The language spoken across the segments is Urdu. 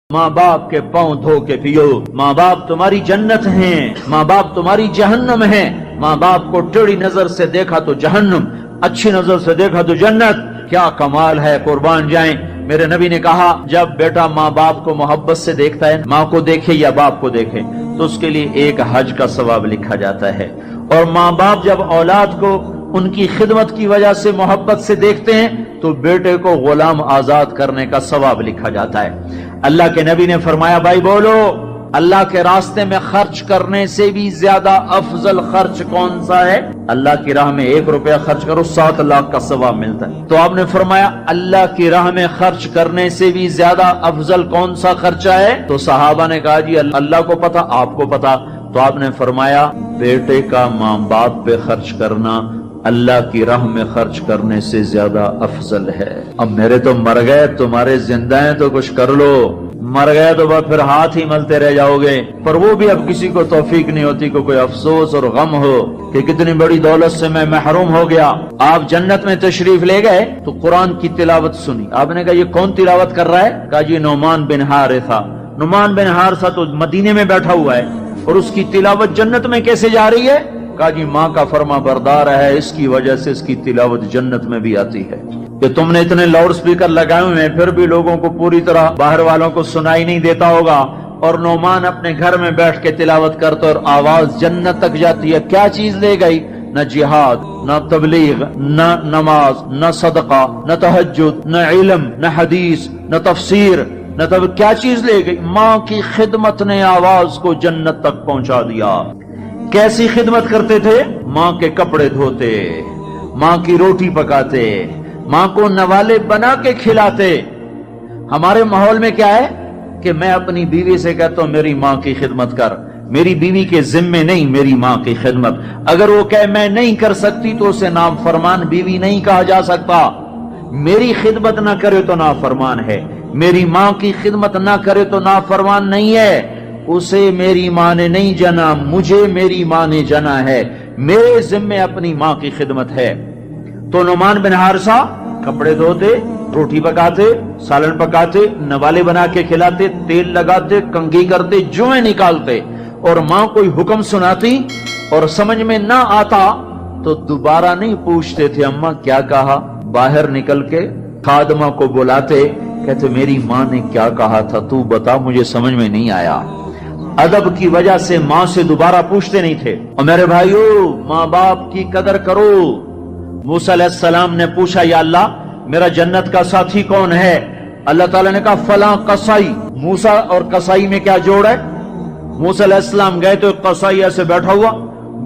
ماں باپ کے پاؤں دھو کے پیو. ماں باپ تمہاری جنت ہیں، ماں باپ تمہاری جہنم ہیں. ماں باپ کو ٹیڑھی نظر سے دیکھا تو جہنم، اچھی نظر سے دیکھا تو جنت. کیا کمال ہے، قربان جائیں. میرے نبی نے کہا جب بیٹا ماں باپ کو محبت سے دیکھتا ہے، ماں کو دیکھے یا باپ کو دیکھے، تو اس کے لیے ایک حج کا ثواب لکھا جاتا ہے. اور ماں باپ جب اولاد کو ان کی خدمت کی وجہ سے محبت سے دیکھتے ہیں تو بیٹے کو غلام آزاد کرنے کا ثواب لکھا جاتا ہے. اللہ کے نبی نے فرمایا بھائی بولو، اللہ کے راستے میں خرچ کرنے سے بھی زیادہ افضل خرچ کون سا ہے؟ اللہ کی راہ میں 1 روپیہ خرچ کرو 7 لاکھ کا ثواب ملتا ہے. تو آپ نے فرمایا اللہ کی راہ میں خرچ کرنے سے بھی زیادہ افضل کون سا خرچہ ہے؟ تو صحابہ نے کہا جی اللہ کو پتا، آپ کو پتا. تو آپ نے فرمایا بیٹے کا ماں باپ پہ خرچ کرنا اللہ کی راہ میں خرچ کرنے سے زیادہ افضل ہے. اب میرے تو مر گئے، تمہارے زندہ ہیں تو کچھ کر لو. مر گئے تو بس پھر ہاتھ ہی ملتے رہ جاؤ گے. پر وہ بھی اب کسی کو توفیق نہیں ہوتی کہ کوئی افسوس اور غم ہو کہ کتنی بڑی دولت سے میں محروم ہو گیا. آپ جنت میں تشریف لے گئے تو قرآن کی تلاوت سنی. آپ نے کہا یہ کون تلاوت کر رہا ہے؟ کہا جی نعمان بن حارثہ. نعمان بن حارثہ تو مدینے میں بیٹھا ہوا ہے اور اس کی تلاوت جنت میں کیسے جا رہی ہے؟ کہا جی ماں کا فرما بردار ہے، اس کی وجہ سے اس کی تلاوت جنت میں بھی آتی ہے. کہ تم نے اتنے لاؤڈ سپیکر لگائے ہوئے ہیں پھر بھی لوگوں کو پوری طرح باہر والوں کو سنائی نہیں دیتا ہوگا، اور نعمان اپنے گھر میں بیٹھ کے تلاوت کرتا اور آواز جنت تک جاتی ہے. کیا چیز لے گئی؟ نہ جہاد، نہ تبلیغ، نہ نماز، نہ صدقہ، نہ تہجد، نہ علم، نہ حدیث، نہ تفسیر، نہ کیا چیز لے گئی؟ ماں کی خدمت نے آواز کو جنت تک پہنچا دیا. کیسی خدمت کرتے تھے؟ ماں کے کپڑے دھوتے، ماں کی روٹی پکاتے، ماں کو نوالے بنا کے کھلاتے. ہمارے ماحول میں کیا ہے کہ میں اپنی بیوی سے کہتا ہوں میری ماں کی خدمت کر. میری بیوی کے ذمے نہیں، میری ماں کی خدمت. اگر وہ کہے میں نہیں کر سکتی تو اسے نافرمان بیوی نہیں کہا جا سکتا. میری خدمت نہ کرے تو نافرمان ہے، میری ماں کی خدمت نہ کرے تو نافرمان نہیں ہے. اسے میری ماں نے نہیں جنا، مجھے میری ماں نے جنا ہے. میرے ذمے اپنی ماں کی خدمت ہے. تو نعمان بن حارثہ کپڑے دھوتے، روٹی پکاتے، سالن پکاتے، نوالے بنا کے کھلاتے، تیل لگاتے، کنگھی کرتے، جوئیں نکالتے. اور ماں کوئی حکم سناتی اور سمجھ میں نہ آتا تو دوبارہ نہیں پوچھتے تھے اماں کیا کہا. باہر نکل کے خادمہ کو بلاتے، کہتے میری ماں نے کیا کہا تھا تو بتا، مجھے سمجھ میں نہیں آیا. ادب کی وجہ سے ماں سے دوبارہ پوچھتے نہیں تھے. اور میرے بھائیو ماں باپ کی قدر کرو. موسیٰ علیہ السلام نے پوچھا یا اللہ میرا جنت کا ساتھی کون ہے؟ اللہ تعالیٰ نے کہا فلاں قصائی. موسیٰ اور قصائی میں کیا جوڑ ہے؟ موسیٰ علیہ السلام گئے تو ایک قصائی ایسے بیٹھا ہوا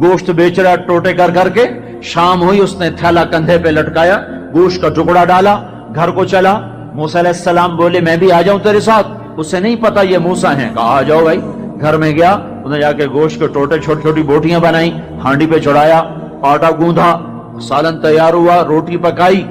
گوشت بیچ رہا ٹوٹے کر کر کے. شام ہوئی اس نے تھیلا کندھے پہ لٹکایا، گوشت کا ٹکڑا ڈالا، گھر کو چلا. موسیٰ علیہ السلام بولے میں بھی آ جاؤں تیرے ساتھ؟ اسے نہیں پتا یہ موسیٰ ہیں. کہا آ جاؤ بھائی. گھر میں گیا، انہیں جا کے گوشت کے ٹوٹے چھوٹی چھوٹی بوٹیاں بنائی، ہانڈی پہ چڑھایا، آٹا گوندھا، سالن تیار ہوا، روٹی پکائی،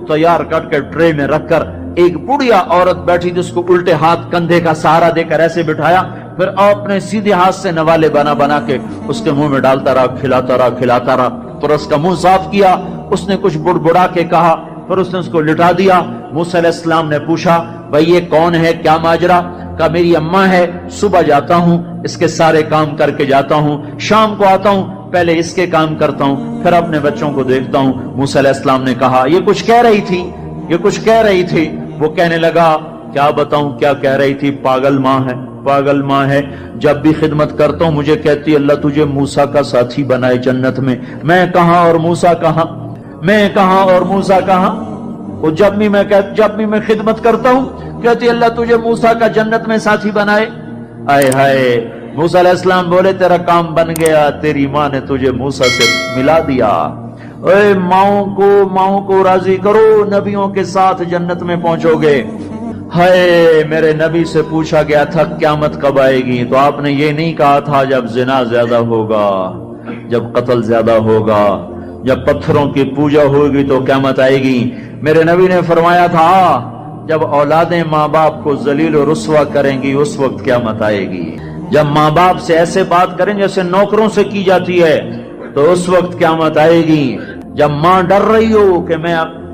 تیار کر کے ٹرے میں رکھ کر ایک بڑھیا عورت بیٹھی جس کو الٹے ہاتھ کندھے کا سہارا دے کر ایسے بٹھایا. پھر آپ نے سیدھے ہاتھ سے نوالے بنا بنا کے اس کے منہ میں ڈالتا رہا، کھلاتا رہا. پھر اس کا منہ صاف کیا، اس نے کچھ بڑبڑا کے کہا، پھر اس نے اس کو لٹا دیا. موسیٰ علیہ السلام نے پوچھا بھائی یہ کون ہے، کیا ماجرا؟ کہا میری اماں ہے، صبح جاتا ہوں اس کے سارے کام کر کے جاتا ہوں، شام کو آتا ہوں پہلے اس کے کام کرتا ہوں پھر اپنے بچوں کو دیکھتا ہوں. موسیٰ علیہ السلام نے کہا یہ کچھ کہہ رہی تھی. وہ کہنے لگا کیا بتاؤں کیا کہہ رہی تھی؟ پاگل ماں ہے. جب بھی خدمت کرتا ہوں مجھے کہتی اللہ تجھے موسیٰ کا ساتھی بنائے جنت میں. میں کہاں اور موسیٰ کہاں؟ وہ جب بھی میں خدمت کرتا ہوں کہتی اللہ تجھے موسیٰ کا جنت میں ساتھی بنائے. آئے ہائے. موسیٰ علیہ السلام بولے تیرا کام بن گیا، تیری ماں نے تجھے موسیٰ سے ملا دیا. اے ماؤں کو راضی کرو، نبیوں کے ساتھ جنت میں پہنچو گے. ہائے میرے نبی سے پوچھا گیا تھا قیامت کب آئے گی تو آپ نے یہ نہیں کہا تھا جب زنا زیادہ ہوگا، جب قتل زیادہ ہوگا، جب پتھروں کی پوجا ہوگی تو قیامت آئے گی. میرے نبی نے فرمایا تھا جب اولادیں ماں باپ کو ذلیل و رسوا کریں گی اس وقت قیامت آئے گی. جب ماں باپ سے ایسے بات کریں جیسے نوکروں سے کی جاتی ہے تو اس وقت قیامت آئے گی. جب ماں ڈر رہی ہو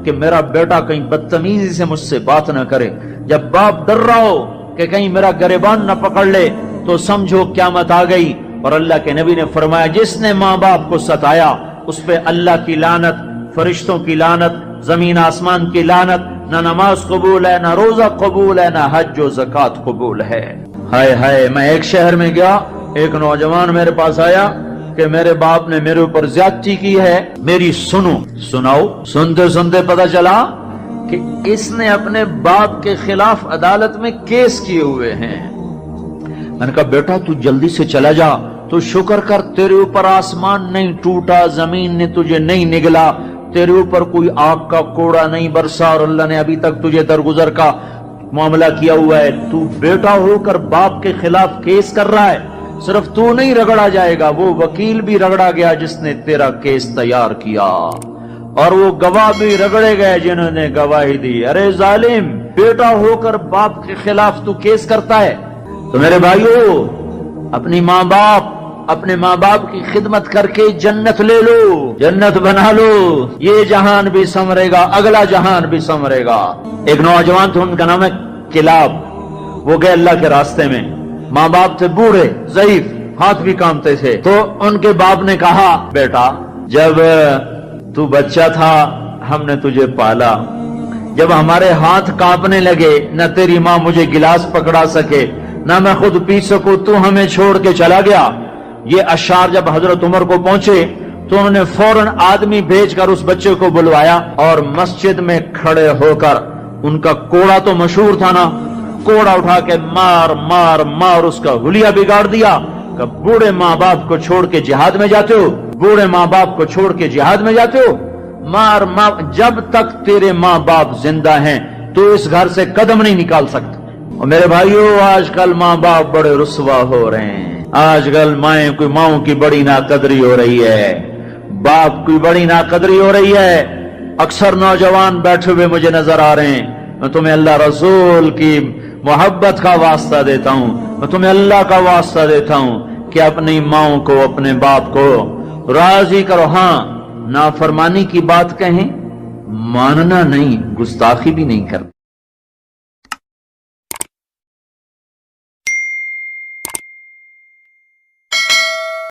کہ میرا بیٹا کہیں بدتمیزی سے مجھ سے بات نہ کرے، جب باپ ڈر رہا ہو کہ کہیں میرا گریبان نہ پکڑ لے تو سمجھو قیامت آ گئی۔ اور اللہ کے نبی نے فرمایا جس نے ماں باپ کو ستایا اس پہ اللہ کی لعنت، فرشتوں کی لعنت، زمین آسمان کی لعنت، نہ نماز قبول ہے، نہ روزہ قبول ہے، نہ حج و زکوٰۃ قبول ہے۔ ہائے ہائے، میں ایک شہر میں گیا، ایک نوجوان میرے پاس آیا کہ میرے باپ نے میرے اوپر زیادتی کی ہے، میری سناؤ۔ سنتے سنتے پتہ چلا کہ اس نے اپنے باپ کے خلاف عدالت میں کیس کیے ہوئے ہیں۔ میں نے کہا بیٹا تو جلدی سے چلا جا، تو شکر کر تیرے اوپر آسمان نہیں ٹوٹا، زمین نے تجھے نہیں نگلا، تیرے اوپر کوئی آگ کا کوڑا نہیں برسا، اور اللہ نے ابھی تک تجھے درگزر کا معاملہ کیا ہوا ہے۔ تو بیٹا ہو کر باپ کے خلاف کیس کر رہا ہے، صرف تو نہیں رگڑا جائے گا، وہ وکیل بھی رگڑا گیا جس نے تیرا کیس تیار کیا، اور وہ گواہ بھی رگڑے گئے جنہوں نے گواہی دی۔ ارے ظالم، بیٹا ہو کر باپ کے خلاف تو کیس کرتا ہے۔ تو میرے بھائیو، اپنے ماں باپ کی خدمت کر کے جنت لے لو، جنت بنا لو، یہ جہان بھی سنورے گا، اگلا جہان بھی سنورے گا۔ ایک نوجوان تھے، ان کا نام ہے کلاب، وہ گئے اللہ کے راستے میں، ماں باپ تھے بوڑھے ضعیف، ہاتھ بھی کامتے تھے، تو ان کے باپ نے کہا بیٹا جب تو بچہ تھا ہم نے تجھے پالا، جب ہمارے ہاتھ کانپنے لگے نہ تیری ماں مجھے گلاس پکڑا سکے نہ میں خود پی سکوں، تو ہمیں چھوڑ کے چلا گیا۔ یہ اشعار جب حضرت عمر کو پہنچے تو انہوں نے فوراً آدمی بھیج کر اس بچے کو بلوایا، اور مسجد میں کھڑے ہو کر ان کا کوڑا تو مشہور تھا نا، کوڑا اٹھا کے مار مار مار اس کا حلیہ بگاڑ دیا کہ بوڑھے ماں باپ کو چھوڑ کے جہاد میں جاتے ہو، بوڑھے ماں باپ کو چھوڑ کے جہاد میں جاتے ہو، مار مار، جب تک تیرے ماں باپ زندہ ہیں تو اس گھر سے قدم نہیں نکال سکتے۔ اور میرے بھائیو، آج کل ماں باپ بڑے رسوا ہو رہے ہیں، آج کل ماؤں کی بڑی ناقدری ہو رہی ہے، باپ کی بڑی ناقدری ہو رہی ہے۔ اکثر نوجوان بیٹھے ہوئے مجھے نظر آ رہے ہیں، میں تمہیں اللہ رسول کی محبت کا واسطہ دیتا ہوں، میں تمہیں اللہ کا واسطہ دیتا ہوں کہ اپنی ماؤں کو، اپنے باپ کو راضی کرو۔ ہاں، نافرمانی کی بات کہیں، ماننا نہیں، گستاخی بھی نہیں کرنا۔